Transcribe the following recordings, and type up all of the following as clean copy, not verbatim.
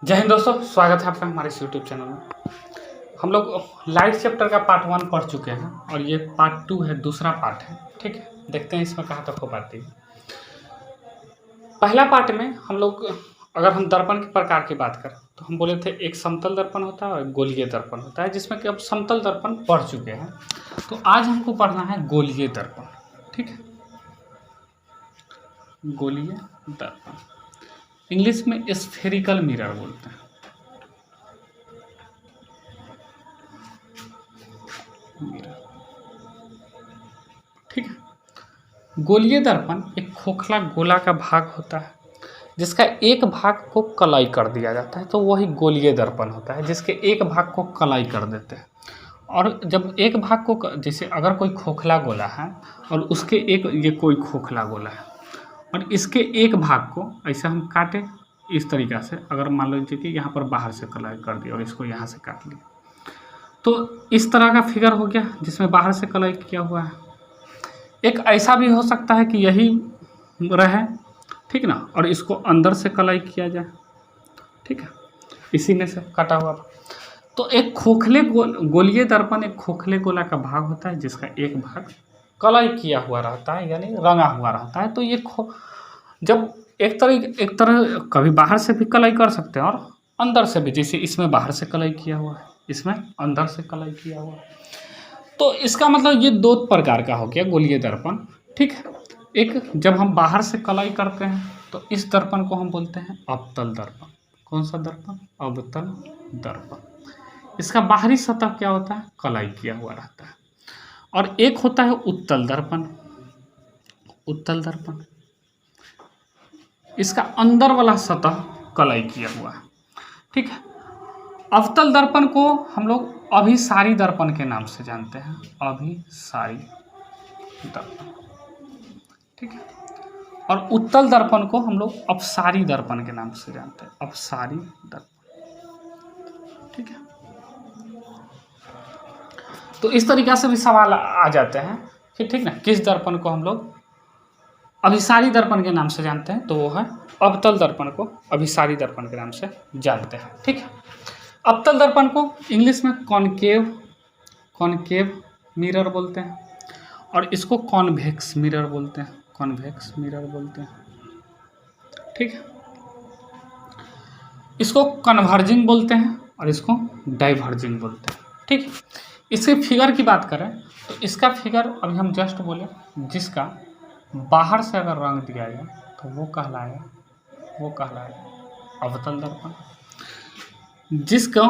जय हिंद दोस्तों, स्वागत है आपका हमारे इस यूट्यूब चैनल में। हम लोग लाइट चैप्टर का पार्ट 1 पढ़ चुके हैं और ये पार्ट 2 है, दूसरा पार्ट है। ठीक है, देखते हैं इसमें कहाँ तक हो पाती है। पहला पार्ट में हम लोग अगर हम दर्पण के प्रकार की बात करें तो हम बोले थे एक समतल दर्पण होता है और एक गोलीय दर्पण होता है, जिसमें कि अब समतल दर्पण पढ़ चुके हैं। तो आज हमको पढ़ना है गोलीय दर्पण। ठीक है, गोलीय दर्पण इंग्लिश में स्फेरिकल मिरर बोलते हैं। ठीक है, गोलीय दर्पण एक खोखला गोला का भाग होता है जिसका एक भाग को कलाई कर दिया जाता है, तो वही गोलीय दर्पण होता है जिसके एक भाग को कलाई कर देते हैं। और जब एक भाग को, जैसे अगर कोई खोखला गोला है और उसके एक, ये कोई खोखला गोला है और इसके एक भाग को ऐसे हम काटे इस तरीक़ा से, अगर मान लीजिए कि यहाँ पर बाहर से कलाई कर दी और इसको यहाँ से काट लिया, तो इस तरह का फिगर हो गया जिसमें बाहर से कलाई किया हुआ है। एक ऐसा भी हो सकता है कि यही रहे, ठीक ना, और इसको अंदर से कलाई किया जाए। ठीक है, इसी में से काटा हुआ। तो एक खोखले गोलीय दर्पण एक खोखले गोला का भाग होता है जिसका एक भाग कलाई किया हुआ रहता है, यानी रंगा हुआ रहता है। तो ये जब एक तरह कभी बाहर से भी कलाई कर सकते हैं और अंदर से भी, जैसे इसमें बाहर से कलाई किया हुआ है, इसमें अंदर से कलाई किया हुआ है। तो इसका मतलब ये दो प्रकार का हो गया गोलीय दर्पण। ठीक है, एक जब हम बाहर से कलाई करते हैं तो इस दर्पण को हम बोलते हैं अवतल दर्पण। कौन सा दर्पण? अवतल दर्पण। इसका बाहरी सतह क्या होता है? कलाई किया हुआ रहता है। और एक होता है उत्तल दर्पण। उत्तल दर्पण, इसका अंदर वाला सतह कलाई किया हुआ है। ठीक है, अवतल दर्पण को हम लोग अभिसारी दर्पण के नाम से जानते हैं। अभिसारी दर्पण। ठीक है, और उत्तल दर्पण को हम लोग अपसारी दर्पण के नाम से जानते हैं। अपसारी दर्पण। ठीक है, तो इस तरीक़ा से भी सवाल आ जाते हैं कि ठीक ना, किस दर्पण को हम लोग अभिसारी दर्पण के नाम से जानते हैं, तो वो है अवतल दर्पण को अभिसारी दर्पण के नाम से जानते हैं। ठीक है, अवतल दर्पण को इंग्लिश में कॉनकेव मिरर बोलते हैं और इसको कॉन्वेक्स मिरर बोलते हैं। कॉन्वेक्स मिरर बोलते हैं। ठीक है, इसको कन्वर्जिंग बोलते हैं और इसको डाइवर्जिंग बोलते हैं। ठीक है, इसके फिगर की बात करें तो इसका फिगर अभी हम जस्ट बोले, जिसका बाहर से अगर रंग दिया जाए तो वो कहलाएगा अवतल दर्पण। जिसको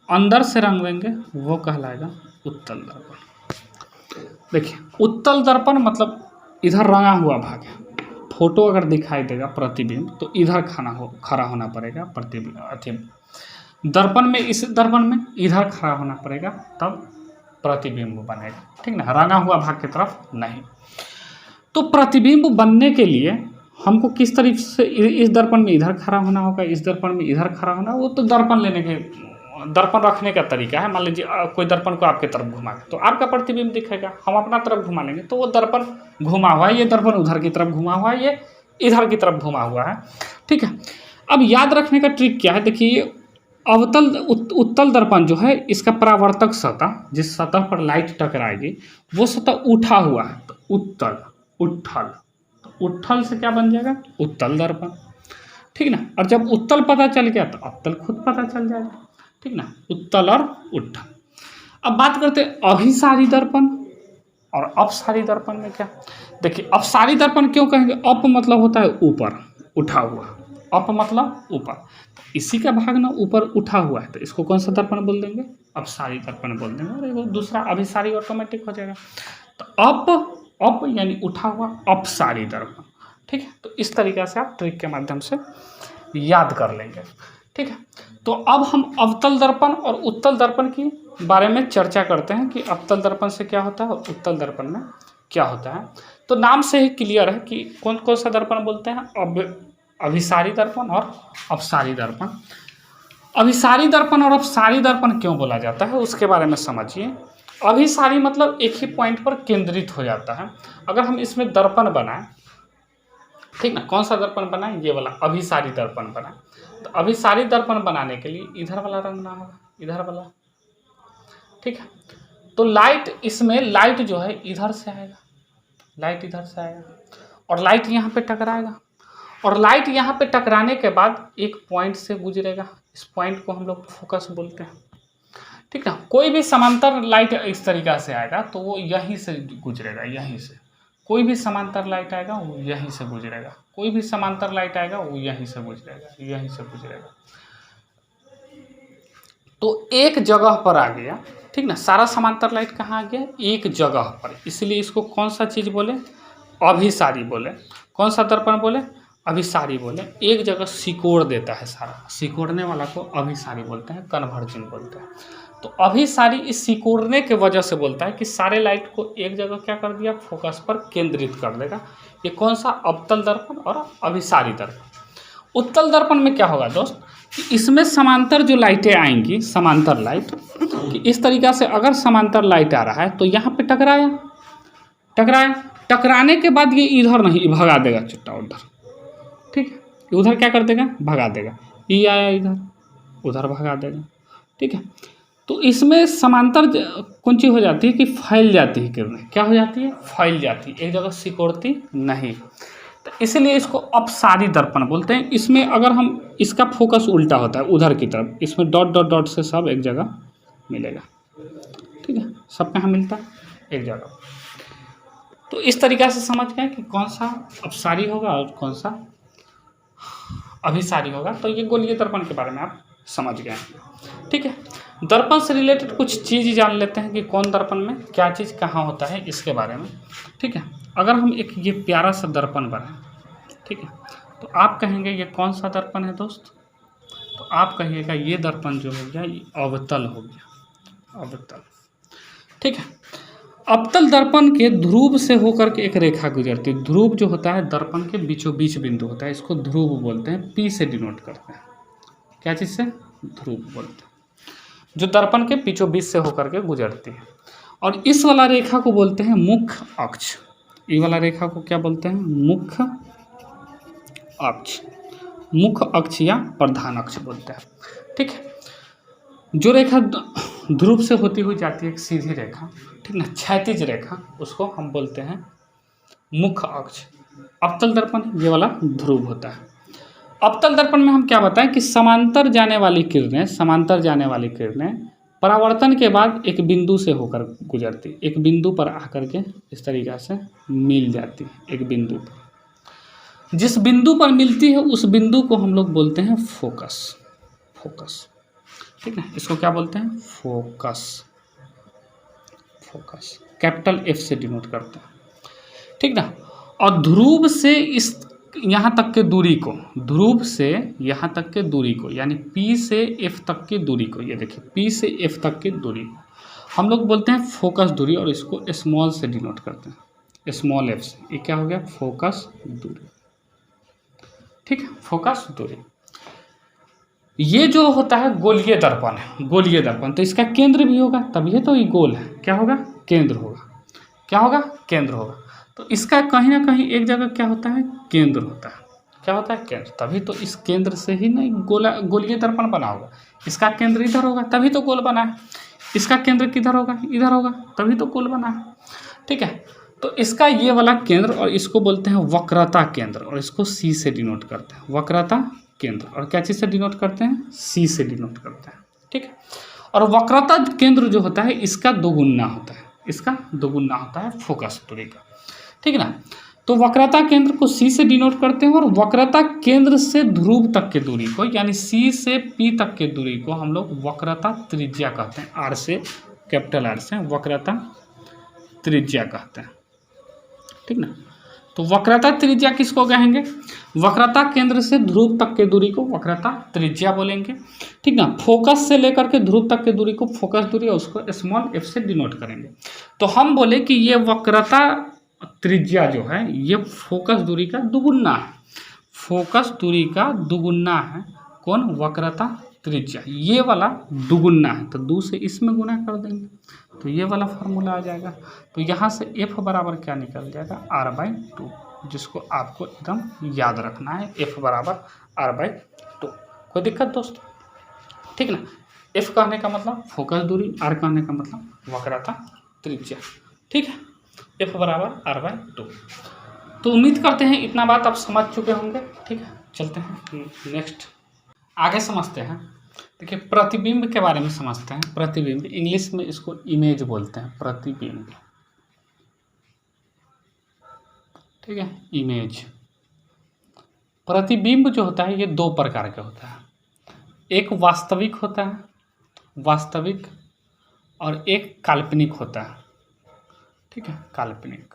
अंदर से रंग देंगे वो कहलाएगा उत्तल दर्पण। देखिए, उत्तल दर्पण मतलब इधर रंगा हुआ भाग है। फोटो अगर दिखाई देगा प्रतिबिंब तो इधर खड़ा होना पड़ेगा प्रतिबिंब। दर्पण में, इस दर्पण में इधर खड़ा होना पड़ेगा, तब प्रतिबिंब बनेगा। ठीक ना, रंगा हुआ भाग की तरफ नहीं। तो प्रतिबिंब बनने के लिए हमको किस तरीके से, इस दर्पण में इधर खड़ा होना होगा, इस दर्पण में इधर खड़ा होना, वो तो दर्पण रखने का तरीका है। मान लीजिए कोई दर्पण को आपके तरफ घुमा तो आपका प्रतिबिंब दिखेगा, हम अपना तरफ घुमा लेंगे तो वो दर्पण घुमा हुआ है, ये दर्पण उधर की तरफ घुमा हुआ है, ये इधर की तरफ घुमा हुआ है। ठीक है, अब याद रखने का ट्रिक क्या है? देखिए, उत्तल दर्पण जो है, इसका परावर्तक सतह, जिस सतह पर लाइट टकराएगी वो सतह उठा हुआ है, तो उत्तल से क्या बन जाएगा? उत्तल दर्पण। ठीक ना, और जब उत्तल पता चल गया तो अवतल खुद पता चल जाएगा। ठीक ना, उत्तल और उत्तल। अब बात करते हैं अभिसारी दर्पण और अपसारी दर्पण में क्या। देखिए, अपसारी दर्पण क्यों कहेंगे? अप मतलब होता है ऊपर, उठा हुआ। अप मतलब ऊपर, इसी का भाग ना ऊपर उठा हुआ है, तो इसको कौन सा दर्पण बोल देंगे? अपसारी दर्पण बोल देंगे, और वो दूसरा अभिसारी ऑटोमेटिक हो जाएगा। तो अप यानी उठा हुआ, अपसारी दर्पण। ठीक है, तो इस तरीक़े से आप ट्रिक के माध्यम से याद कर लेंगे। ठीक है, तो अब हम अवतल दर्पण और उत्तल दर्पण की बारे में चर्चा करते हैं कि अवतल दर्पण से क्या होता है और उत्तल दर्पण में क्या होता है। तो नाम से ही क्लियर है कि कौन कौन सा दर्पण बोलते हैं, अभिसारी दर्पण और अपसारी दर्पण। अभिसारी दर्पण और अपसारी दर्पण क्यों बोला जाता है उसके बारे में समझिए। अभिसारी मतलब एक ही पॉइंट पर केंद्रित हो जाता है। अगर हम इसमें दर्पण बनाएं, ठीक ना, कौन सा दर्पण बनाएं? ये वाला अभिसारी दर्पण बनाएं, तो अभिसारी दर्पण बनाने के लिए इधर वाला रंगना होगा, इधर वाला, ठीक है। तो लाइट, इसमें लाइट जो है इधर से आएगा, लाइट इधर से आएगा और लाइट यहाँ पे टकराएगा, और लाइट यहाँ पे टकराने के बाद एक पॉइंट से गुजरेगा। इस पॉइंट को हम लोग फोकस बोलते हैं, ठीक ना। कोई भी समांतर लाइट इस तरीक़ा से आएगा तो वो यहीं से गुजरेगा, यहीं से। कोई भी समांतर लाइट आएगा वो यहीं से गुजरेगा, कोई भी समांतर लाइट आएगा वो यहीं से गुजरेगा, यहीं से गुजरेगा। तो एक जगह पर आ गया, ठीक ना। सारा समांतर लाइट कहाँ आ गया? एक जगह पर। इसलिए इसको कौन सा चीज़ बोले? अभिसारी बोले। कौन सा दर्पण बोले? अभिसारी बोले। एक जगह सिकोड़ देता है सारा, सिकोड़ने वाला को अभिसारी बोलते हैं, कन्वर्जिंग बोलते हैं। तो अभिसारी इस सिकोड़ने के वजह से बोलता है कि सारे लाइट को एक जगह क्या कर दिया? फोकस पर केंद्रित कर देगा। ये कौन सा? अवतल दर्पण और अभिसारी दर्पण। उत्तल दर्पण में क्या होगा दोस्त कि इसमें समांतर जो लाइटें आएंगी, समांतर लाइट कि इस तरीक़ा से अगर समांतर लाइट आ रहा है तो यहाँ पे टकराया, टकराने के बाद ये इधर नहीं भगा देगा चुट्टा उधर, ठीक है। उधर क्या कर देगा? भगा देगा। ये आया इधर, उधर भगा देगा, ठीक है। तो इसमें समांतर कौन चीज़ हो जाती है कि फैल जाती है किरणें। क्या हो जाती है? फैल जाती है, एक जगह सिकोड़ती नहीं। तो इसलिए इसको अपसारी दर्पण बोलते हैं। इसमें अगर हम, इसका फोकस उल्टा होता है उधर की तरफ, इसमें डॉट डॉट डॉट से सब एक जगह मिलेगा, ठीक है। सब कहाँ मिलता है? एक जगह। तो इस तरीक़ा से समझ गए कि कौन सा अपसारी होगा और कौन सा अभिसारी होगा। तो ये गोलीय दर्पण के बारे में आप समझ गए, ठीक है। दर्पण से रिलेटेड कुछ चीज़ जान लेते हैं कि कौन दर्पण में क्या चीज़ कहाँ होता है, इसके बारे में, ठीक है। अगर हम एक ये प्यारा सा दर्पण बनाएं, ठीक है, तो आप कहेंगे ये कौन सा दर्पण है दोस्त? तो आप कहिएगा ये दर्पण जो हो गया ये अवतल हो गया, अवतल, ठीक है। अवतल दर्पण के ध्रुव से होकर के एक रेखा गुजरती है। ध्रुव जो होता है दर्पण के बीचों बीच बिंदु होता है, इसको ध्रुव बोलते हैं, पी से डिनोट करते हैं। क्या चीज़ से? ध्रुव बोलते हैं, जो दर्पण के बीचों बीच से होकर के गुजरती है। और इस वाला रेखा को बोलते हैं मुख्य अक्ष। ये वाला रेखा को क्या बोलते हैं? मुख्य अक्ष, मुख्य अक्ष या प्रधान अक्ष बोलते हैं, ठीक है। जो रेखा ध्रुव से होती हुई जाती है, एक सीधी रेखा, ठीक ना, क्षैतिज रेखा, उसको हम बोलते हैं मुख्य अक्ष। अवतल दर्पण ये वाला ध्रुव होता है। अवतल दर्पण में हम क्या बताएं कि समांतर जाने वाली किरणें परावर्तन के बाद एक बिंदु से होकर गुजरती, एक बिंदु पर आकर के इस तरीक़ा से मिल जाती है। एक बिंदु पर, जिस बिंदु पर मिलती है उस बिंदु को हम लोग बोलते हैं फोकस, फोकस, ठीक है। इसको क्या बोलते हैं? फोकस, फोकस, कैपिटल एफ से डिनोट करते हैं, ठीक ना। और ध्रुव से इस यहाँ तक के दूरी को, ध्रुव से यहाँ तक के दूरी को, यानी P से F तक की दूरी को, ये देखिए P से F तक की दूरी को हम लोग बोलते हैं फोकस दूरी, और इसको स्मॉल से डिनोट करते हैं, स्मॉल f से। ये क्या हो गया? फोकस दूरी, ठीक है, फोकस दूरी। ये जो होता है गोलीय दर्पण है, गोलीय दर्पण। तो इसका केंद्र भी होगा, तभी तो ये गोल है। क्या होगा? केंद्र होगा। क्या होगा? केंद्र होगा। तो इसका कहीं ना कहीं एक जगह क्या होता है? केंद्र होता है। क्या होता है? केंद्र। तभी तो इस केंद्र से ही नहीं गोलीय दर्पण बना होगा। इसका केंद्र इधर होगा तभी तो गोल बना है। इसका केंद्र किधर होगा? इधर होगा, तभी तो गोल बना है, ठीक है। तो इसका ये वाला केंद्र, और इसको बोलते हैं वक्रता केंद्र, और इसको सी से डिनोट करते हैं, वक्रता केंद्र। और क्या चीज़ से डिनोट करते हैं? सी से डिनोट करते हैं, ठीक है। और वक्रता केंद्र जो होता है इसका दोगुना होता है, इसका दोगुना होता है फोकस दूरी का, ठीक है ना। तो वक्रता केंद्र को सी से डिनोट करते हैं, और वक्रता केंद्र से ध्रुव तक की दूरी को, यानी सी से पी तक की दूरी को हम लोग वक्रता त्रिज्या कहते हैं। आर से, कैपिटल आर से वक्रता त्रिज्या कहते हैं, ठीक ना। तो वक्रता त्रिज्या किसको कहेंगे? वक्रता केंद्र से ध्रुव तक की दूरी को वक्रता त्रिज्या बोलेंगे, ठीक ना। फोकस से लेकर के ध्रुव तक की दूरी को फोकस दूरी, और उसको स्मॉल एफ से डिनोट करेंगे। तो हम बोले कि ये वक्रता त्रिज्या जो है ये फोकस दूरी का दुगुना है, फोकस दूरी का दुगुना है। कौन? वक्रता त्रिज्या। ये वाला दुगुना है, तो 2 से इसमें गुना कर देंगे तो ये वाला फार्मूला आ जाएगा। तो यहाँ से f बराबर क्या निकल जाएगा? r/2, जिसको आपको एकदम याद रखना है, f बराबर r/2। कोई दिक्कत दोस्तों? ठीक ना। एफ कहने का मतलब फोकस दूरी, आर कहने का मतलब वक्रता त्रिज्या। ठीक है, एफ बराबर आर बाय 2। तो उम्मीद करते हैं इतना बात आप समझ चुके होंगे। ठीक है, चलते हैं नेक्स्ट, आगे समझते हैं। देखिए प्रतिबिंब के बारे में समझते हैं। प्रतिबिंब, इंग्लिश में इसको इमेज बोलते हैं, प्रतिबिंब। ठीक है, इमेज। प्रतिबिंब जो होता है ये दो प्रकार के होता है, एक वास्तविक होता है, वास्तविक, और एक काल्पनिक होता है। ठीक है, काल्पनिक।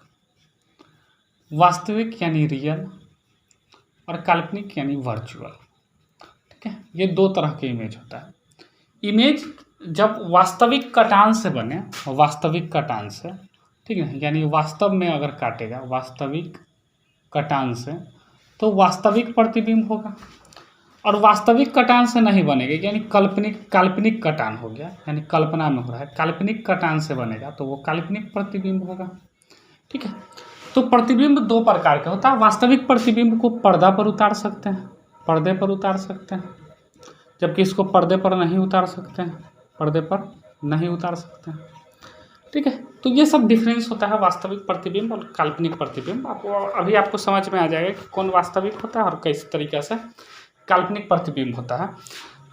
वास्तविक यानी रियल, और काल्पनिक यानी वर्चुअल। ठीक है, ये दो तरह के इमेज होता है। इमेज जब वास्तविक कटान से बने, वास्तविक कटान से, ठीक है, यानी वास्तव में अगर काटेगा वास्तविक कटान से, तो वास्तविक प्रतिबिंब होगा। और वास्तविक कटान से नहीं बनेगा, यानी काल्पनिक कटान हो गया, यानी कल्पना में हो रहा है, काल्पनिक कटान से बनेगा तो वो काल्पनिक प्रतिबिंब होगा। ठीक है, तो प्रतिबिंब दो प्रकार का होता है। वास्तविक प्रतिबिंब को पर्दा पर उतार सकते हैं, पर्दे पर उतार सकते हैं, जबकि इसको पर्दे पर नहीं उतार सकते हैं, पर्दे पर नहीं उतार सकते हैं। ठीक है, तो ये सब डिफरेंस होता है वास्तविक प्रतिबिंब और काल्पनिक प्रतिबिंब। आपको अभी आपको समझ में आ जाएगा कि कौन वास्तविक होता है और किस तरीके से काल्पनिक प्रतिबिंब होता है।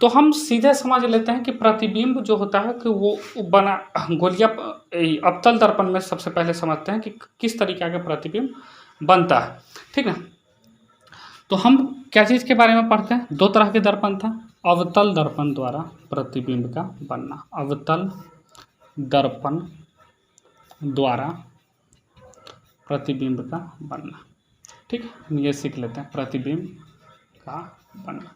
तो हम सीधे समझ लेते हैं कि प्रतिबिंब जो होता है कि वो बना गोलिया अवतल दर्पण में सबसे पहले समझते हैं कि किस तरीके का प्रतिबिंब बनता है। ठीक है, तो हम क्या चीज़ के बारे में पढ़ते हैं? दो तरह के दर्पण था, अवतल दर्पण द्वारा प्रतिबिंब का बनना, अवतल दर्पण द्वारा प्रतिबिंब का बनना। ठीक है, हम ये सीख लेते हैं, प्रतिबिंब का बनना।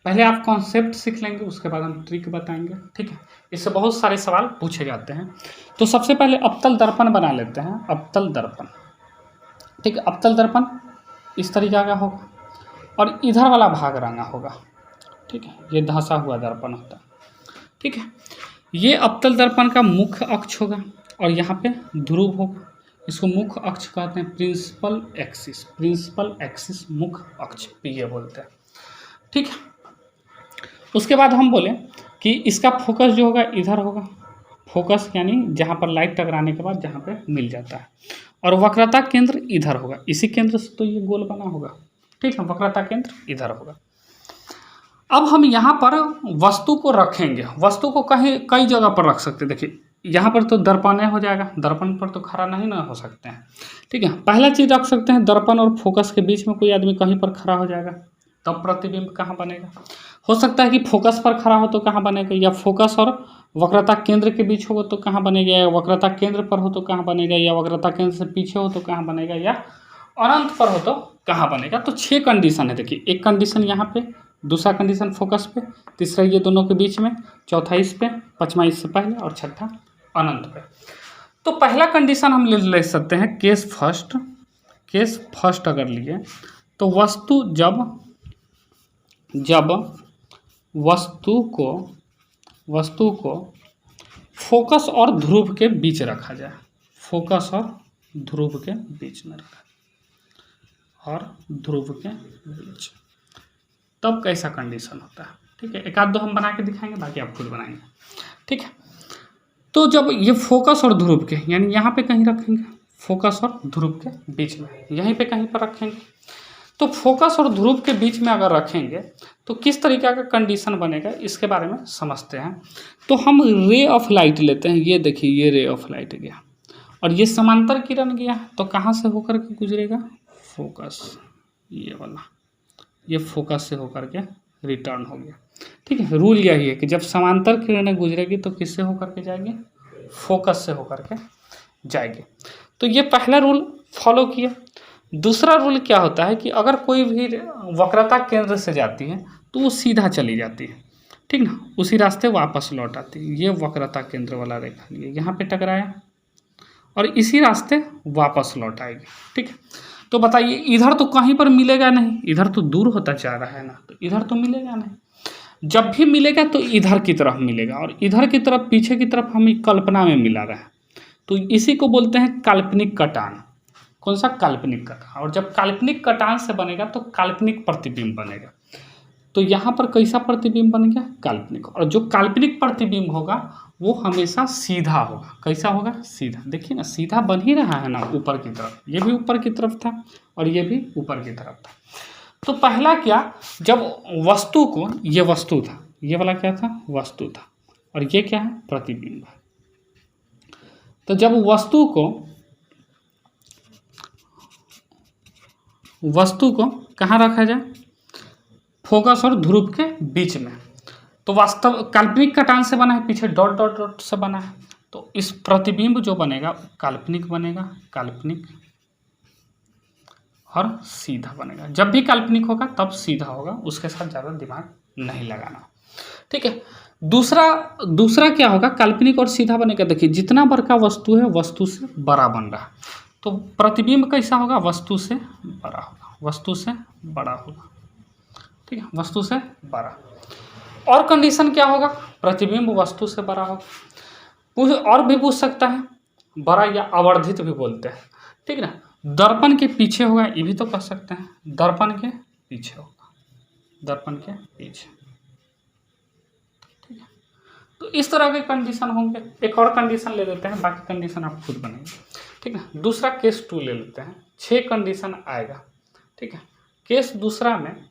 पहले आप कॉन्सेप्ट सीख लेंगे, उसके बाद हम ट्रिक बताएंगे। ठीक है, इससे बहुत सारे सवाल पूछे जाते हैं। तो सबसे पहले अवतल दर्पण बना लेते हैं, अवतल दर्पण। ठीक है, अवतल दर्पण इस तरीका का होगा और इधर वाला भाग रंगा होगा। ठीक है, ये धंसा हुआ दर्पण होता है। ठीक है, ये अवतल दर्पण का मुख्य अक्ष होगा और यहाँ पे ध्रुव होगा। इसको मुख्य अक्ष कहते हैं, प्रिंसिपल एक्सिस, प्रिंसिपल एक्सिस मुख्य अक्ष ये बोलते हैं। ठीक है, उसके बाद हम बोले कि इसका फोकस जो होगा इधर होगा, फोकस यानी जहाँ पर लाइट टकराने के बाद जहाँ पे मिल जाता है, और वक्रता केंद्र इधर होगा, इसी केंद्र से तो ये गोल बना होगा। ठीक है, वक्रता केंद्र इधर होगा। अब हम यहाँ पर वस्तु को रखेंगे, वस्तु को कई जगह पर रख सकते हैं। देखिए यहाँ पर तो दर्पण हो जाएगा, दर्पण पर तो खड़ा नहीं ना हो सकते हैं। ठीक है, पहला चीज़ रख सकते हैं, दर्पण और फोकस के बीच में कोई आदमी कहीं पर खड़ा हो जाएगा, तब प्रतिबिंब कहाँ बनेगा? हो सकता है कि फोकस पर खड़ा हो तो कहाँ बनेगा, या फोकस और वक्रता केंद्र के बीच हो तो कहाँ बनेगा, या वक्रता केंद्र पर हो तो कहाँ बनेगा, या वक्रता केंद्र से पीछे हो तो कहाँ बनेगा, या अनंत पर हो तो कहाँ बनेगा। तो 6 कंडीशन है। देखिए, एक कंडीशन यहाँ पे, दूसरा कंडीशन फोकस पे, तीसरा ये दोनों के बीच में, चौथा इस पे, पाँचवा इससे पहले, और छठा अनंत पे। तो पहला कंडीशन हम ले सकते हैं केस फर्स्ट। केस फर्स्ट अगर लिए तो वस्तु जब वस्तु को फोकस और ध्रुव के बीच रखा जाए, फोकस और ध्रुव के बीच में रखा, और ध्रुव के बीच, तब कैसा कंडीशन होता है। ठीक है, एक आध दो हम बना के दिखाएंगे, बाकी आप खुद बनाएंगे। ठीक है, तो जब ये फोकस और ध्रुव के, यानी यहाँ पे कहीं रखेंगे, फोकस और ध्रुव के बीच में, यहीं पे कहीं पर रखेंगे। तो फोकस और ध्रुव के बीच में अगर रखेंगे तो किस तरीके का कंडीशन बनेगा, इसके बारे में समझते हैं। तो हम रे ऑफ लाइट लेते हैं, ये देखिए, ये रे ऑफ लाइट गया और ये समांतर किरण गया, तो कहाँ से होकर के गुजरेगा? फोकस, ये वाला, ये फोकस से होकर के रिटर्न हो गया। ठीक है, रूल यही है कि जब समांतर किरणें गुजरेगी तो किससे होकर के जाएगी? फोकस से होकर के जाएगी। तो ये पहला रूल फॉलो किया। दूसरा रूल क्या होता है कि अगर कोई भी वक्रता केंद्र से जाती है तो वो सीधा चली जाती है, ठीक ना, उसी रास्ते वापस लौट आती है। ये वक्रता केंद्र वाला रेखा लिए यहाँ पे टकराया और इसी रास्ते वापस लौट आएगी। ठीक है, तो बताइए इधर तो कहीं पर मिलेगा नहीं, इधर तो दूर होता जा रहा है ना, तो इधर तो मिलेगा नहीं। जब भी मिलेगा तो इधर की तरफ मिलेगा, और इधर की तरफ, पीछे की तरफ हमें कल्पना में मिला रहा है, तो इसी को बोलते हैं काल्पनिक कटान। कौन सा? काल्पनिक कटान। और जब काल्पनिक कटान से बनेगा तो काल्पनिक प्रतिबिंब बनेगा। तो यहाँ पर कैसा प्रतिबिंब बन गया, काल्पनिक। और जो काल्पनिक प्रतिबिंब होगा वो हमेशा सीधा होगा। कैसा होगा, सीधा। देखिए ना, सीधा बन ही रहा है ना ऊपर की तरफ, ये भी ऊपर की तरफ था और ये भी ऊपर की तरफ था। तो पहला क्या, जब वस्तु को, ये वस्तु था, ये वाला क्या था, वस्तु था, और ये क्या है, प्रतिबिंब है। तो जब वस्तु को कहाँ रखा जाए, फोकस और ध्रुव के बीच में, तो वास्तव काल्पनिक कटान से बना है, पीछे डॉट डॉट डॉट से बना है, तो इस प्रतिबिंब जो बनेगा काल्पनिक बनेगा, काल्पनिक और सीधा बनेगा। जब भी काल्पनिक होगा तब सीधा होगा, उसके साथ ज़्यादा दिमाग नहीं लगाना, ठीक है। दूसरा क्या होगा, काल्पनिक और सीधा बनेगा। देखिए जितना बड़ा वस्तु है वस्तु से बड़ा बन रहा है, तो प्रतिबिंब कैसा होगा, वस्तु से बड़ा होगा, वस्तु से बड़ा होगा, ठीक है, वस्तु से बड़ा। और कंडीशन क्या होगा, प्रतिबिंब वस्तु से बड़ा होगा। और भी पूछ सकता है, बड़ा या आवर्धित भी बोलते हैं, ठीक है ना। दर्पण के पीछे होगा, ये भी तो कह सकते हैं, दर्पण के पीछे होगा, दर्पण के पीछे, ठीक है। तो इस तरह के कंडीशन होंगे। एक और कंडीशन ले लेते हैं, बाकी कंडीशन आप खुद बनेंगे, ठीक है। दूसरा केस 2 ले लेते हैं, 6 कंडीशन आएगा, ठीक है। केस दूसरा में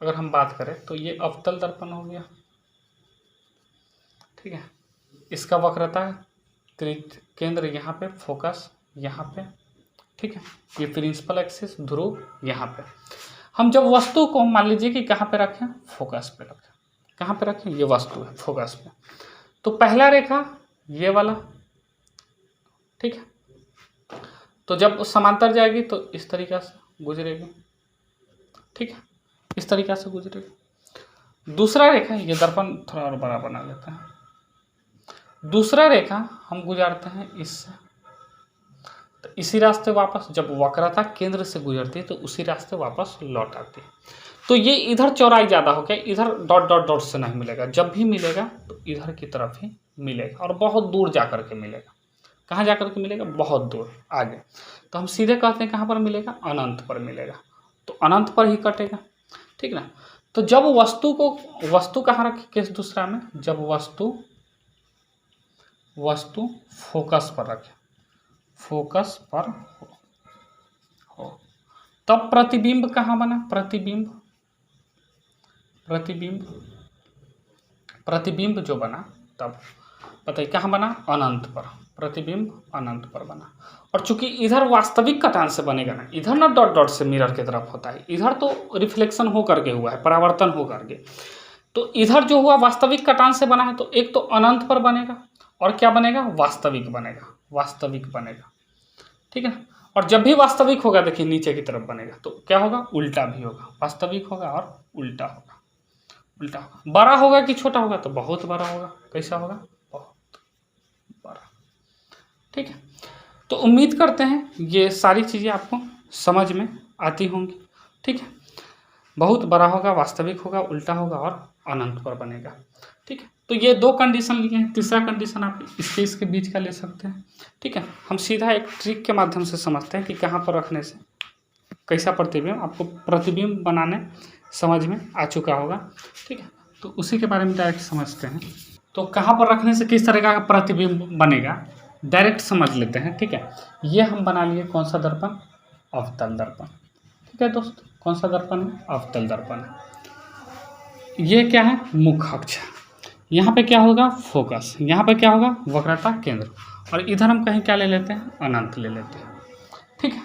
अगर हम बात करें तो ये अवतल दर्पण हो गया, ठीक है। इसका वक्रता केंद्र यहाँ पे, फोकस यहाँ पे, ठीक है। ये प्रिंसिपल एक्सिस, ध्रुव यहाँ पे। हम जब वस्तु को मान लीजिए कि कहाँ पे रखें, फोकस पे रखें, कहाँ पे रखें, ये वस्तु है फोकस पे, तो पहला रेखा ये वाला, ठीक है। तो जब समांतर जाएगी तो इस तरीक़ा से गुजरेगी, ठीक है, इस तरीक़ा से गुजरेगी। दूसरा रेखा, ये दर्पण थोड़ा और बड़ा बना लेते हैं, दूसरा रेखा हम गुजारते हैं इससे, तो इसी रास्ते वापस, जब वक्रता केंद्र से गुजरती है तो उसी रास्ते वापस लौट आती है। तो ये इधर चौड़ाई ज़्यादा हो गया, इधर डॉट डॉट डॉट से नहीं मिलेगा, जब भी मिलेगा तो इधर की तरफ ही मिलेगा और बहुत दूर जा कर के मिलेगा। कहाँ जा कर के मिलेगा, बहुत दूर आगे। तो हम सीधे कहते हैं कहाँ पर मिलेगा, अनंत पर मिलेगा, तो अनंत पर ही कटेगा, ठीक ना। तो जब वस्तु कहाँ रखे, केस दूसरा में, जब वस्तु फोकस पर रखे, फोकस पर हो, तब प्रतिबिंब कहाँ बना, प्रतिबिंब जो बना तब बताइए कहाँ बना, अनंत पर, प्रतिबिंब अनंत पर बना। और चूंकि इधर वास्तविक कटान से बनेगा ना, इधर ना डॉट डॉट से मिरर की तरफ होता है, इधर तो रिफ्लेक्शन हो करके हुआ है, परावर्तन हो करके, तो इधर जो हुआ वास्तविक कटान से बना है, तो एक तो अनंत पर बनेगा और क्या बनेगा, वास्तविक बनेगा, ठीक है ना। और जब भी वास्तविक होगा, देखिए नीचे की तरफ बनेगा, तो क्या होगा, उल्टा भी होगा, वास्तविक होगा और उल्टा होगा, बड़ा होगा कि छोटा होगा, तो बहुत बड़ा होगा, कैसा होगा, बहुत बड़ा, ठीक है। तो उम्मीद करते हैं ये सारी चीज़ें आपको समझ में आती होंगी, ठीक है। बहुत बड़ा होगा, वास्तविक होगा, उल्टा होगा और अनंत पर बनेगा, ठीक है। तो ये 2 कंडीशन लिए हैं, तीसरा कंडीशन आप स्पेस के बीच का ले सकते हैं, ठीक है। हम सीधा एक ट्रिक के माध्यम से समझते हैं कि कहाँ पर रखने से कैसा प्रतिबिंब, आपको प्रतिबिंब बनाने समझ में आ चुका होगा, ठीक है। तो उसी के बारे में डायरेक्ट समझते हैं। तो कहाँ पर रखने से किस तरह का प्रतिबिंब बनेगा, डायरेक्ट समझ लेते हैं, ठीक है। ये हम बना लिए कौन सा दर्पण, अवतल दर्पण, ठीक है दोस्त। कौन सा दर्पण है, अवतल दर्पण है। ये क्या है, मुख्य अक्ष, यहाँ पे क्या होगा, फोकस, यहाँ पे क्या होगा, वक्रता केंद्र, और इधर हम कहीं क्या ले लेते हैं, अनंत ले लेते हैं, ठीक है।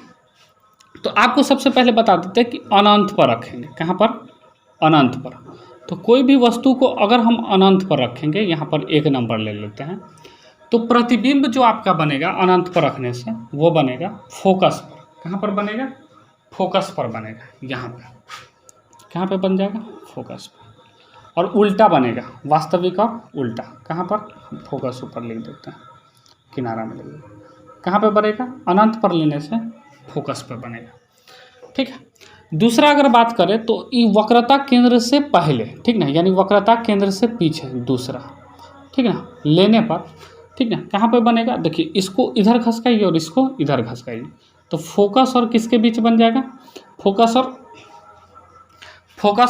तो आपको सबसे पहले बता देते हैं कि अनंत पर रखेंगे, कहाँ पर, अनंत पर। तो कोई भी वस्तु को अगर हम अनंत पर रखेंगे, यहाँ पर 1 नंबर ले लेते हैं, तो प्रतिबिंब जो आपका बनेगा अनंत पर रखने से, वो बनेगा फोकस पर। कहाँ पर बनेगा, फोकस पर बनेगा, यहाँ पर कहाँ पे बन जाएगा, फोकस पर। और उल्टा बनेगा, वास्तविक और उल्टा, कहाँ पर, फोकस ऊपर लिख देते हैं, किनारा में लिख देते हैं, कहाँ पे बनेगा, अनंत पर लेने से फोकस पे बनेगा, ठीक है। दूसरा अगर बात करें तो ये वक्रता केंद्र से पहले, ठीक ना, यानी वक्रता केंद्र से पीछे दूसरा, ठीक ना, लेने पर, ठीक ना, कहाँ पे बनेगा, देखिए इसको इधर खसकाइए और इसको इधर खसकाइए, तो फोकस और किसके बीच बन जाएगा, फोकस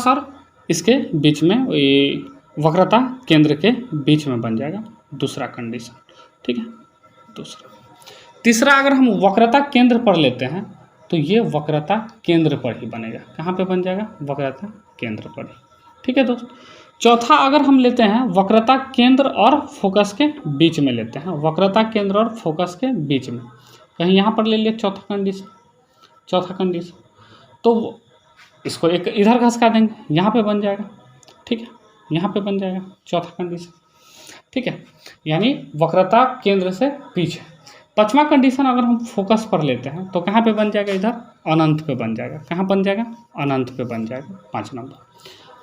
और इसके बीच में ये वक्रता केंद्र के बीच में बन जाएगा, दूसरा कंडीशन। ठीक है, दूसरा। तीसरा, अगर हम वक्रता केंद्र पर लेते हैं तो ये वक्रता केंद्र पर ही बनेगा। कहाँ पे बन जाएगा? वक्रता केंद्र पर ही। ठीक है दोस्त। चौथा, अगर हम लेते हैं वक्रता केंद्र और फोकस के बीच में लेते हैं, वक्रता केंद्र और फोकस के बीच में, कहीं यहाँ पर ले लिया चौथा कंडीशन, चौथा कंडीशन, तो इसको एक इधर घसका देंगे, यहाँ पे बन जाएगा। ठीक है, यहाँ पे बन जाएगा चौथा कंडीशन। ठीक है, यानी वक्रता केंद्र से पीछे। पांचवा कंडीशन, अगर हम फोकस पर लेते हैं तो कहाँ पे बन जाएगा? इधर अनंत पे बन जाएगा। कहाँ बन जाएगा? अनंत पे बन जाएगा, 5 नंबर।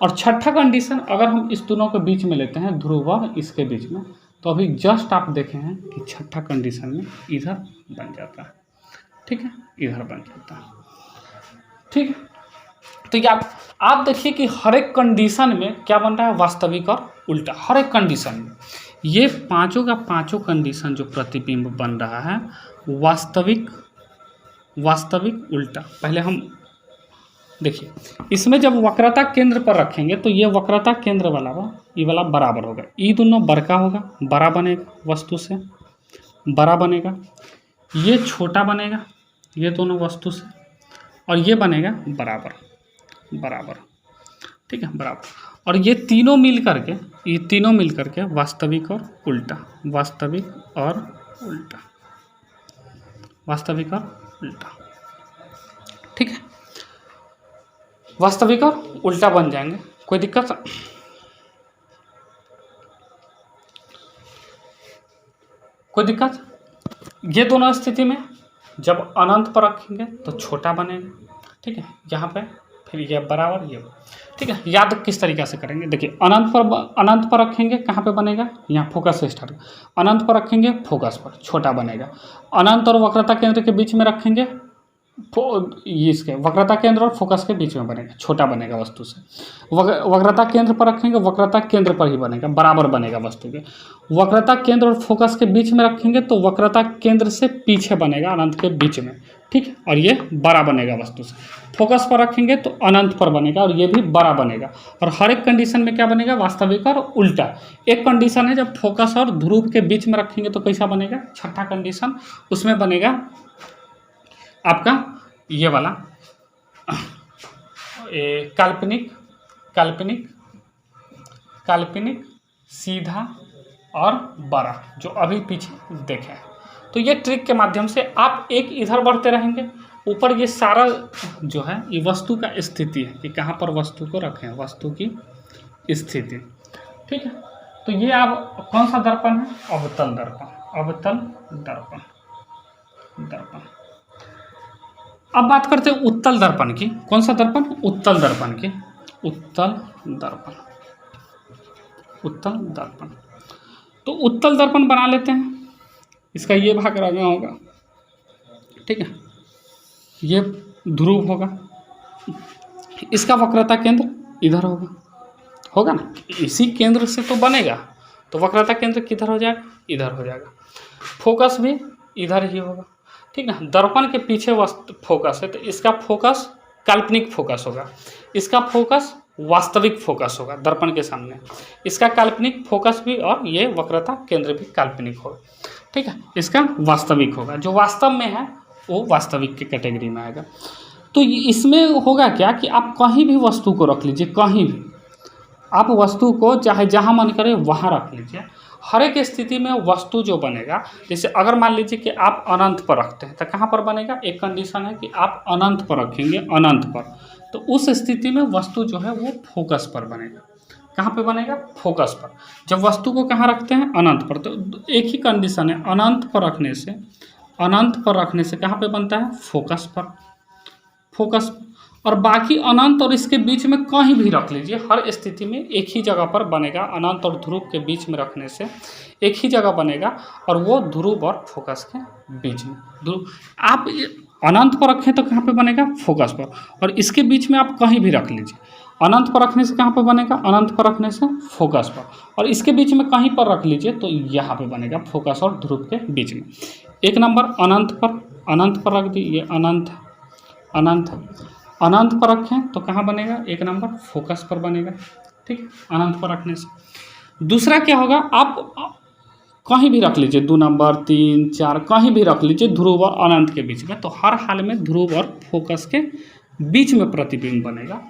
और छठा कंडीशन, अगर हम इस दोनों के बीच में लेते हैं, ध्रुव और इसके बीच में, तो अभी जस्ट आप देखे हैं कि छठा कंडीशन में इधर बन जाता है। ठीक है, इधर बन जाता है। ठीक है, तो ये आप देखिए कि हर एक कंडीशन में क्या बन रहा है? वास्तविक और उल्टा। हर एक कंडीशन में ये पांचों का पांचों कंडीशन जो प्रतिबिंब बन रहा है, वास्तविक, वास्तविक, उल्टा। पहले हम देखिए, इसमें जब वक्रता केंद्र पर रखेंगे तो ये वक्रता केंद्र वाला ये वाला बराबर होगा, ये दोनों बड़का होगा, बड़ा बनेगा, वस्तु से बड़ा बनेगा, ये छोटा बनेगा, ये दोनों वस्तु से, और ये बनेगा बराबर, बराबर। ठीक है, बराबर। और ये तीनों मिल करके, ये तीनों मिल करके वास्तविक और उल्टा, वास्तविक और उल्टा, वास्तविक और उल्टा। ठीक है, वास्तविक और उल्टा बन जाएंगे। कोई दिक्कत? कोई दिक्कत? ये दोनों स्थिति में जब अनंत पर रखेंगे तो छोटा बनेगा। ठीक है, यहाँ पे फिर ये बराबर, ये। ठीक है, याद किस तरीके से करेंगे? देखिए, अनंत पर रखेंगे, कहाँ पे बनेगा? यहाँ फोकस से स्टार्ट। अनंत पर रखेंगे, फोकस पर, छोटा बनेगा। अनंत और वक्रता केंद्र के बीच में रखेंगे, इसके वक्रता केंद्र और फोकस के बीच में बनेगा, छोटा बनेगा वस्तु से। वक्रता केंद्र पर रखेंगे, वक्रता केंद्र पर ही बनेगा, बराबर बनेगा वस्तु के। वक्रता केंद्र और फोकस के बीच में रखेंगे तो वक्रता केंद्र से पीछे बनेगा, अनंत के बीच में। ठीक है, और ये बड़ा बनेगा वस्तु से। फोकस पर रखेंगे तो अनंत पर बनेगा और ये भी बड़ा बनेगा। और हर एक कंडीशन में क्या बनेगा? वास्तविक और उल्टा। एक कंडीशन है जब फोकस और ध्रुव के बीच में रखेंगे तो कैसा बनेगा? छठा कंडीशन, उसमें बनेगा आपका ये वाला काल्पनिक, काल्पनिक, काल्पनिक, सीधा और बड़ा, जो अभी पीछे देखे हैं। तो ये ट्रिक के माध्यम से आप एक इधर बढ़ते रहेंगे, ऊपर ये सारा जो है ये वस्तु का स्थिति है कि कहाँ पर वस्तु को रखें, वस्तु की स्थिति। ठीक है, तो ये आप कौन सा दर्पण है? अवतल दर्पण, अवतल दर्पण, दर्पण। अब बात करते हैं उत्तल दर्पण की। कौन सा दर्पण? उत्तल दर्पण की, उत्तल दर्पण, उत्तल दर्पण। तो उत्तल दर्पण बना लेते हैं। इसका ये भाग रंगा होगा, ठीक है, ये ध्रुव होगा, इसका वक्रता केंद्र इधर होगा, होगा ना, इसी केंद्र से तो बनेगा, तो वक्रता केंद्र किधर हो जाएगा? इधर हो जाएगा। फोकस भी इधर ही होगा, ठीक है। दर्पण के पीछे फोकस है तो इसका फोकस काल्पनिक फोकस होगा, इसका फोकस वास्तविक फोकस होगा दर्पण के सामने, इसका काल्पनिक फोकस भी और ये वक्रता केंद्र भी काल्पनिक होगा, ठीक है। इसका वास्तविक होगा, जो वास्तव में है वो वास्तविक की कैटेगरी में आएगा। तो इसमें होगा क्या कि आप कहीं भी वस्तु को रख लीजिए, कहीं भी आप वस्तु को चाहे जहाँ मन करे वहाँ रख लीजिए, हर एक स्थिति में वस्तु जो बनेगा, जैसे अगर मान लीजिए कि आप अनंत पर रखते हैं तो कहाँ पर बनेगा? एक कंडीशन है कि आप अनंत पर रखेंगे, अनंत पर, तो उस स्थिति में वस्तु जो है वो फोकस पर बनेगा। कहाँ पे बनेगा? फोकस पर। जब वस्तु को कहाँ रखते हैं? अनंत पर। तो एक ही कंडीशन है, अनंत पर रखने से, अनंत पर रखने से कहाँ पे बनता है? फोकस पर, फोकस। और बाकी अनंत और इसके बीच में कहीं भी रख लीजिए, हर स्थिति में एक ही जगह पर बनेगा। अनंत और ध्रुव के बीच में रखने से एक ही जगह बनेगा, और वो ध्रुव और फोकस के बीच में। ध्रुव आप अनंत पर रखें तो कहाँ पे बनेगा? फोकस पर। और इसके बीच में आप कहीं भी रख लीजिए, अनंत पर रखने से कहाँ पे बनेगा? अनंत पर रखने से फोकस पर। और इसके बीच में कहीं पर रख लीजिए तो यहाँ पे बनेगा, फोकस और ध्रुव के बीच में। एक नंबर अनंत पर, अनंत पर रख दी, ये अनंत, अनंत। अनंत पर रखें तो कहाँ बनेगा, एक नंबर फोकस पर बनेगा, ठीक है, अनंत पर रखने से। दूसरा क्या होगा, आप कहीं भी रख लीजिए, 2 नंबर 3 4 कहीं भी रख लीजिए ध्रुव और अनंत के बीच में, तो हर हाल में ध्रुव और फोकस के बीच में प्रतिबिंब बनेगा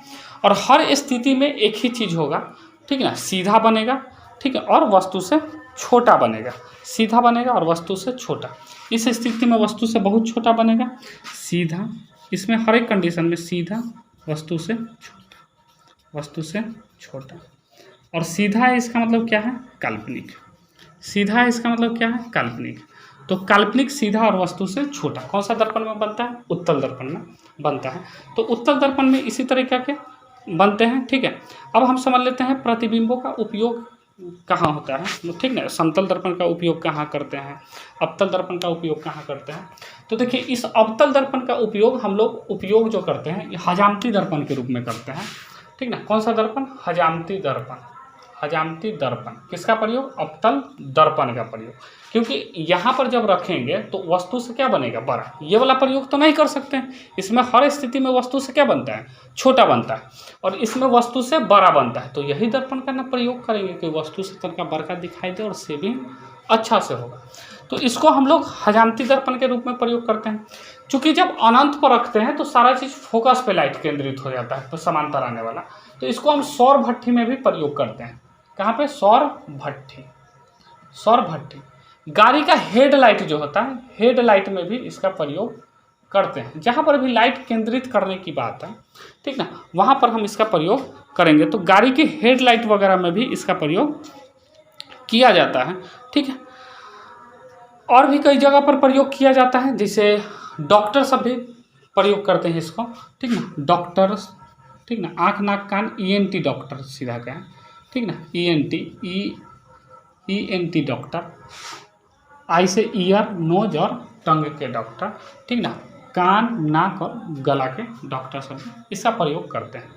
और हर स्थिति में एक ही चीज़ होगा, ठीक है ना, सीधा बनेगा, ठीक है, और वस्तु से छोटा बनेगा, सीधा बनेगा और वस्तु से छोटा। इस स्थिति में वस्तु से बहुत छोटा बनेगा, सीधा, इसमें हर एक कंडीशन में सीधा, वस्तु से छोटा, वस्तु से छोटा। और सीधा है इसका मतलब क्या है, काल्पनिक। सीधा है इसका मतलब क्या है, काल्पनिक। तो काल्पनिक, सीधा और वस्तु से छोटा कौन सा दर्पण में बनता है, उत्तल दर्पण में बनता है। तो उत्तल दर्पण में इसी तरीके के बनते हैं, ठीक है। अब हम समझ लेते हैं प्रतिबिंबों का उपयोग कहाँ होता है, ठीक ना। समतल दर्पण का उपयोग कहाँ करते हैं, अवतल दर्पण का उपयोग कहाँ करते हैं। तो देखिए, इस अवतल दर्पण का उपयोग हम लोग उपयोग जो करते हैं ये हजामती दर्पण के रूप में करते हैं, ठीक ना। कौन सा दर्पण, हजामती दर्पण। हजामती दर्पण किसका प्रयोग, अवतल दर्पण का प्रयोग। क्योंकि यहाँ पर जब रखेंगे तो वस्तु से क्या बनेगा, बड़ा। ये वाला प्रयोग तो नहीं कर सकते हैं, इसमें हर स्थिति में वस्तु से क्या बनता है, छोटा बनता है, और इसमें वस्तु से बड़ा बनता है। तो यही दर्पण का ना प्रयोग करेंगे कि वस्तु से तनका बड़का दिखाई दे और सेविंग अच्छा से होगा। तो इसको हम लोग हजामती दर्पण के रूप में प्रयोग करते हैं। चूँकि जब अनंत पर रखते हैं तो सारा चीज़ फोकस पे लाइट केंद्रित हो जाता है, तो समांतर आने वाला। तो इसको हम सौर भट्ठी में भी प्रयोग करते हैं। कहाँ पे, सौर भट्ठी। सौर भट्ठी, गाड़ी का हेडलाइट जो होता है, हेडलाइट में भी इसका प्रयोग करते हैं। जहाँ पर भी लाइट केंद्रित करने की बात है, ठीक ना, वहाँ पर हम इसका प्रयोग करेंगे। तो गाड़ी के हेडलाइट वगैरह में भी इसका प्रयोग किया जाता है, ठीक है। और भी कई जगह पर प्रयोग किया जाता है, जैसे डॉक्टर सब भी प्रयोग करते हैं इसको, ठीक ना। डॉक्टर्स, ठीक ना, आँख नाक कान, ईएनटी डॉक्टर सीधा क्या है, ठीक ना, ईएनटी डॉक्टर। आई से ईयर, नोज और टंग के डॉक्टर, ठीक ना, कान नाक और गला के डॉक्टर सब इसका प्रयोग करते हैं।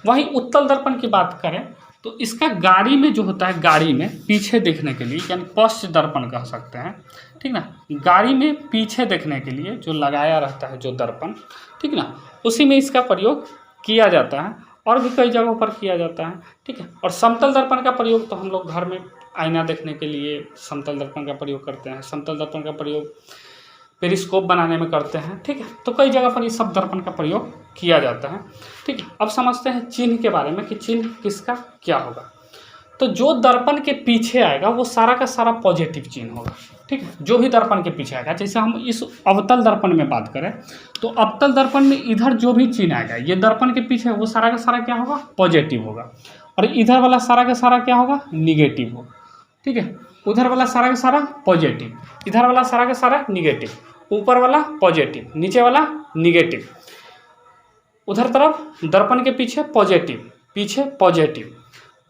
वहीं उत्तल दर्पण की बात करें तो इसका गाड़ी में जो होता है, गाड़ी में पीछे देखने के लिए, यानी पश्च दर्पण कह सकते हैं, ठीक ना। गाड़ी में पीछे देखने के लिए जो लगाया रहता है जो दर्पण, ठीक ना, उसी में इसका प्रयोग किया जाता है। और भी कई जगहों पर किया जाता है, ठीक है। और समतल दर्पण का प्रयोग तो हम लोग घर में आईना देखने के लिए समतल दर्पण का प्रयोग करते हैं। समतल दर्पण का प्रयोग पेरिस्कोप बनाने में करते हैं, ठीक है। तो कई जगह पर इस सब दर्पण का प्रयोग किया जाता है, ठीक है। अब समझते हैं चिन्ह के बारे में कि चिन्ह किसका क्या होगा। तो जो दर्पण के पीछे आएगा वो सारा का सारा पॉजिटिव चिन्ह होगा, ठीक है। जो भी दर्पण के पीछे आएगा, जैसे हम इस अवतल दर्पण में बात करें तो अवतल दर्पण में इधर जो भी चिन्ह आएगा, ये दर्पण के पीछे, वो सारा का सारा क्या होगा, पॉजिटिव होगा। और इधर वाला सारा का सारा क्या होगा, निगेटिव होगा, ठीक है। उधर वाला सारा का सारा पॉजिटिव, इधर वाला सारा का सारा निगेटिव, ऊपर वाला पॉजिटिव, नीचे वाला निगेटिव। उधर तरफ दर्पण के पीछे पॉजिटिव, पीछे पॉजिटिव,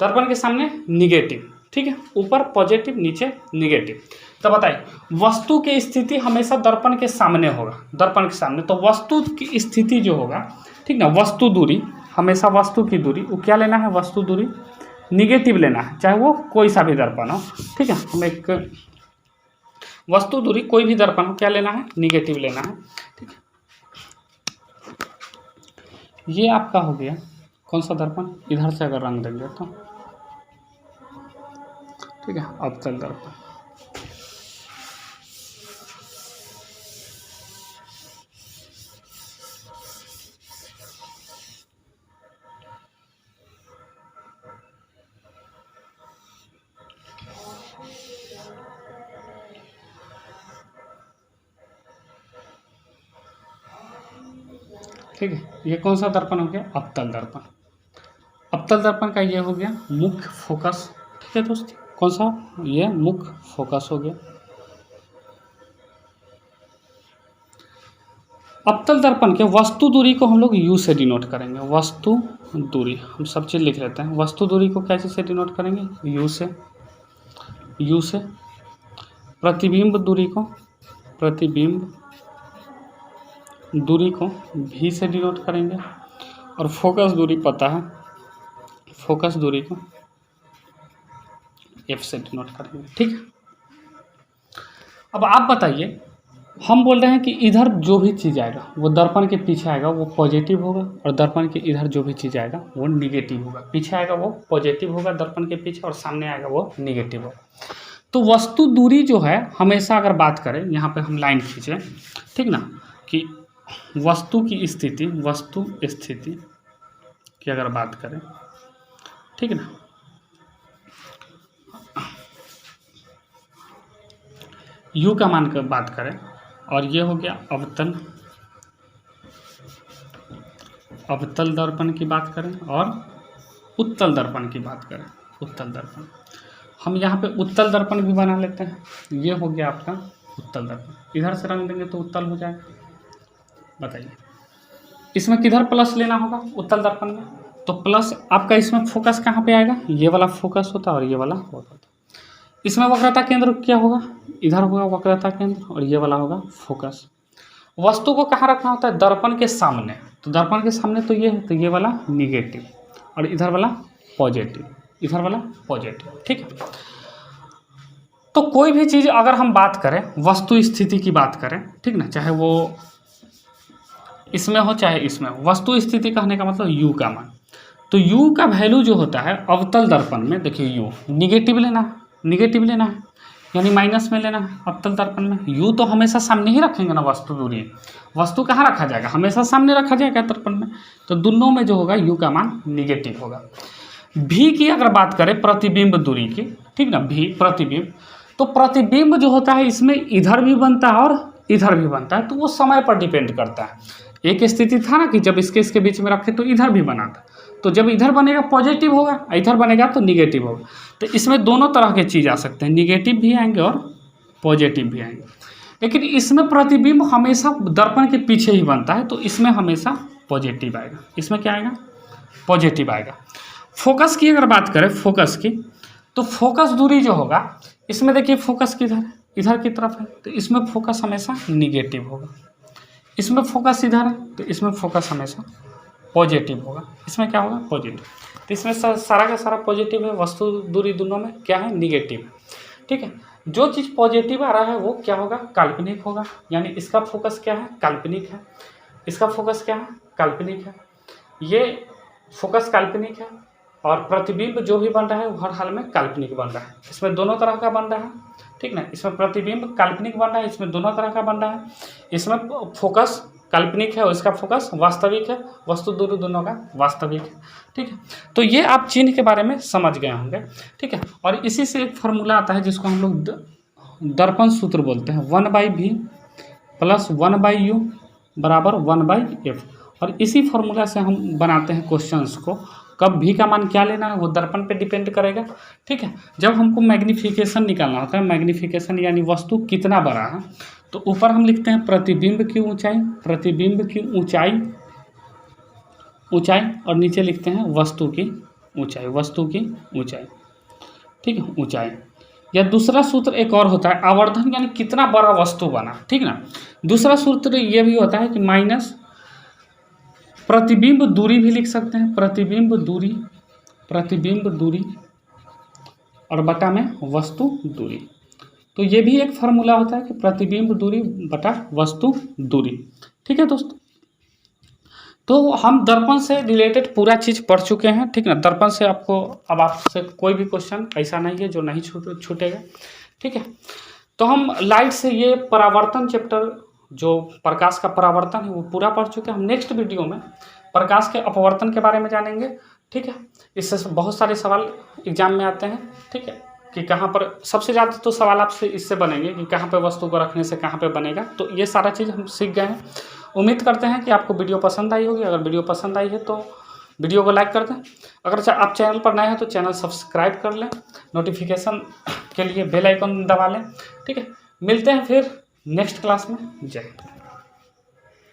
दर्पण के सामने निगेटिव, ठीक है। ऊपर पॉजिटिव, नीचे निगेटिव। तो बताइए, वस्तु की स्थिति हमेशा दर्पण के सामने होगा, दर्पण के सामने। तो वस्तु की स्थिति जो होगा, ठीक ना, वस्तु दूरी, हमेशा वस्तु की दूरी, वो क्या लेना है, वस्तु दूरी निगेटिव लेना है, चाहे वो कोई सा भी दर्पण हो, ठीक है। हम एक वस्तु दूरी कोई भी दर्पण हो, क्या लेना है, निगेटिव लेना है, ठीक है। ये आपका हो गया कौन सा दर्पण, इधर से अगर रंग देंगे तो, ठीक है, अवतल दर्पण। ठीक है, ये कौन सा दर्पण हो गया, अवतल दर्पण। अवतल दर्पण का ये हो गया मुख्य फोकस, ठीक है दोस्त। कौन सा, ये मुख्य फोकस हो गया। अवतल दर्पण के वस्तु दूरी को हम लोग यू से डिनोट करेंगे। वस्तु दूरी, हम सब चीज़ लिख लेते हैं। वस्तु दूरी को क्या चीज़ से डिनोट करेंगे, यू से। यू से प्रतिबिंब दूरी को, प्रतिबिंब दूरी को भी से डिनोट करेंगे। और फोकस दूरी पता है, फोकस दूरी को एफ से डिनोट करेंगे, ठीक है। अब आप बताइए हम बोल रहे हैं कि इधर जो भी चीज़ आएगा वो दर्पण के पीछे आएगा वो पॉजिटिव होगा, और दर्पण के इधर जो भी चीज़ आएगा वो निगेटिव होगा। पीछे आएगा वो पॉजिटिव होगा दर्पण के पीछे, और सामने आएगा वो निगेटिव होगा। तो वस्तु दूरी जो है हमेशा, अगर बात करें यहाँ पे हम लाइन खींचें, ठीक ना, कि वस्तु की स्थिति की अगर बात करें, ठीक है ना, u का मान का बात करें, और ये हो गया अवतल दर्पण की बात करें, और उत्तल दर्पण की बात करें, उत्तल दर्पण। हम यहाँ पे उत्तल दर्पण भी बना लेते हैं। ये हो गया आपका उत्तल दर्पण। इधर से रंग देंगे तो उत्तल हो जाएगा। बताइए इसमें किधर प्लस लेना होगा उत्तल दर्पण में? तो प्लस आपका इसमें फोकस कहाँ पे आएगा? ये वाला फोकस होता है और ये वाला होता है। इसमें वक्रता केंद्र क्या होगा? इधर होगा वक्रता केंद्र, और ये वाला होगा फोकस। वस्तु को कहाँ रखना होता है? दर्पण के सामने। तो दर्पण के सामने तो ये है, तो ये वाला निगेटिव और इधर वाला पॉजिटिव, इधर वाला पॉजिटिव, ठीक है। तो कोई भी चीज़ अगर हम बात करें, वस्तु स्थिति की बात करें, ठीक ना, चाहे वो इसमें हो चाहे इसमें हो, वस्तु स्थिति कहने का मतलब u का मान। तो u का वैल्यू जो होता है अवतल दर्पण में, देखिए u निगेटिव लेना है, यानी माइनस में लेना है अवतल दर्पण में। u तो हमेशा सामने ही रखेंगे ना, वस्तु दूरी, वस्तु कहाँ रखा जाएगा? हमेशा सामने रखा जाएगा दर्पण में। तो दोनों में जो होगा u का मान निगेटिव होगा। v की अगर बात करें प्रतिबिंब दूरी की, ठीक ना, v प्रतिबिंब, तो प्रतिबिंब जो होता है इसमें इधर भी बनता है और इधर भी बनता है। तो वो समय पर डिपेंड करता है। एक स्थिति था ना कि जब इसके बीच में रखे तो इधर भी बना था, तो जब इधर बनेगा पॉजिटिव होगा, इधर बनेगा तो निगेटिव होगा। तो इसमें दोनों तरह के चीज़ आ सकते हैं, निगेटिव भी आएंगे और पॉजिटिव भी आएंगे। लेकिन इसमें प्रतिबिंब हमेशा दर्पण के पीछे ही बनता है, तो इसमें हमेशा पॉजिटिव आएगा। इसमें क्या आएगा? पॉजिटिव आएगा। फोकस की अगर बात करें, फोकस की, तो फोकस दूरी जो होगा इसमें देखिए फोकस किधर है? इधर की तरफ है, तो इसमें फोकस हमेशा निगेटिव होगा। इसमें फोकस इधर है, तो इसमें फोकस हमेशा पॉजिटिव होगा। इसमें क्या होगा? पॉजिटिव। तो इसमें सारा का सारा पॉजिटिव है, वस्तु दूरी दोनों में क्या है? निगेटिव, ठीक है। जो चीज़ पॉजिटिव आ रहा है वो क्या होगा? काल्पनिक होगा, यानी इसका फोकस क्या है? काल्पनिक है। इसका फोकस क्या है? काल्पनिक है। ये फोकस काल्पनिक है, और प्रतिबिंब जो भी बन रहा है वो हर हाल में काल्पनिक बन रहा है। इसमें दोनों तरह का बन रहा है, ठीक ना। इसमें प्रतिबिंब काल्पनिक बन रहा है, इसमें दोनों तरह का बन रहा है। इसमें फोकस काल्पनिक है और इसका फोकस वास्तविक है, वस्तु दूरी दोनों का वास्तविक है, ठीक है। तो ये आप चिन्ह के बारे में समझ गए होंगे, ठीक है। और इसी से एक फार्मूला आता है जिसको हम लोग दर्पण सूत्र बोलते हैं, 1/v + 1/u बराबर 1/f। और इसी फार्मूला से हम बनाते हैं क्वेश्चंस को। कब v का मान क्या लेना है वो दर्पण पे डिपेंड करेगा, ठीक है। जब हमको मैग्नीफिकेशन निकालना होता है, मैग्नीफिकेशन यानी वस्तु कितना बड़ा है, तो ऊपर हम लिखते हैं प्रतिबिंब की ऊंचाई, प्रतिबिंब की ऊंचाई और नीचे लिखते हैं वस्तु की ऊंचाई, वस्तु की ऊंचाई, ठीक है, ऊंचाई। या दूसरा सूत्र एक और होता है आवर्धन, यानी कितना बड़ा वस्तु बना, ठीक ना। दूसरा सूत्र ये भी होता है कि माइनस प्रतिबिंब दूरी भी लिख सकते हैं, प्रतिबिंब दूरी और बटा में वस्तु दूरी। तो ये भी एक फार्मूला होता है कि प्रतिबिंब दूरी बटा वस्तु दूरी, ठीक है दोस्तों। तो हम दर्पण से रिलेटेड पूरा चीज़ पढ़ चुके हैं, ठीक ना। दर्पण से आपको अब आपसे कोई भी क्वेश्चन ऐसा नहीं है जो नहीं छूटेगा, ठीक है। तो हम लाइट से ये परावर्तन चैप्टर, जो प्रकाश का परावर्तन है, वो पूरा पढ़ चुके हैं। हम नेक्स्ट वीडियो में प्रकाश के अपवर्तन के बारे में जानेंगे, ठीक है। इससे बहुत सारे सवाल एग्जाम में आते हैं, ठीक है, कि कहाँ पर सबसे ज़्यादा तो सवाल आपसे इससे बनेंगे कि कहाँ पे वस्तु को रखने से कहाँ पे बनेगा। तो ये सारा चीज़ हम सीख गए हैं। उम्मीद करते हैं कि आपको वीडियो पसंद आई होगी। अगर वीडियो पसंद आई है तो वीडियो को लाइक कर दें। अगर आप चैनल पर नए हैं तो चैनल सब्सक्राइब कर लें, नोटिफिकेशन के लिए बेल आइकन दबा लें, ठीक है। मिलते हैं फिर नेक्स्ट क्लास में। जय हिंद।